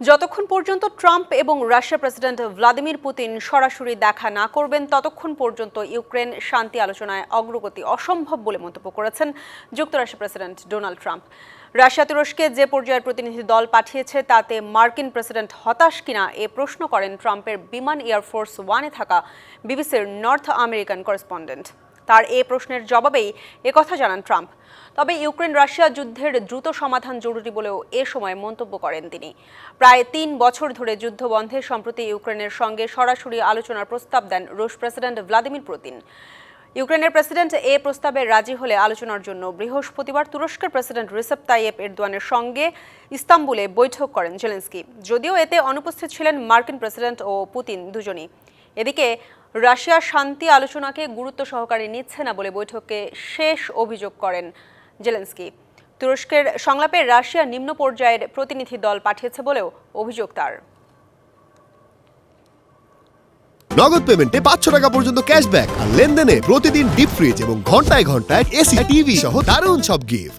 যতক্ষণ পর্যন্ত ট্রাম্প এবং রাশিয়ার প্রেসিডেন্ট ভ্লাদিমির পুতিন সরাসরি দেখা না করবেন ততক্ষণ পর্যন্ত ইউক্রেন শান্তি আলোচনায় অগ্রগতি অসম্ভব বলে মন্তব্য করেছেন যুক্তরাষ্ট্রের প্রেসিডেন্ট ডোনাল্ড ট্রাম্প। রাশিয়া তুরস্কে যে পর্যায়ের প্রতিনিধি দল পাঠিয়েছে তাতে মার্কিন প্রেসিডেন্ট হতাশ কিনা এ প্রশ্ন করেন ট্রাম্পের বিমান এয়ারফোর্স ওয়ানে থাকা বিবিসির নর্থ আমেরিকান করেসপন্ডেন্ট। তার এ প্রশ্নের জবাবেই একথা জানান ট্রাম্প। তবে ইউক্রেন রাশিয়া যুদ্ধের দ্রুত সমাধান জরুরি বলেও এ সময় মন্তব্য করেন তিনি। প্রায় ৩ বছর ধরে যুদ্ধ বন্ধে সম্প্রতি ইউক্রেনের সঙ্গে সরাসরি আলোচনার প্রস্তাব দেন রুশ প্রেসিডেন্ট ভ্লাদিমির পুতিন। ইউক্রেনের প্রেসিডেন্ট এ প্রস্তাবে রাজি হলে আলোচনার জন্য বৃহস্পতিবার তুরস্কের প্রেসিডেন্ট রিসেপ তাইয়েপ এরদোয়ানের সঙ্গে ইস্তাম্বুলে বৈঠক করেন জেলেনস্কি। যদিও এতে অনুপস্থিত ছিলেন মার্কিন প্রেসিডেন্ট ও পুতিন দুজনই। এদিকে রাশিয়া শান্তি আলোচনাকে গুরুত্ব সহকারে নিচ্ছে না বলে বৈঠকে শেষ অভিযোগ করেন জেলেনস্কি। তুরস্কের সংলাপে রাশিয়া নিম্ন পর্যায়ের প্রতিনিধি দল পাঠিয়েছে বলেও অভিযোগ তার। নগদ পেমেন্টে ৫০০ টাকা পর্যন্ত ক্যাশব্যাক আর লেনদেনে প্রতিদিন ডিপ ফ্রিজ এবং ঘন্টায় ঘন্টায় এসি টিভি সহ দারুণ সব গিফট।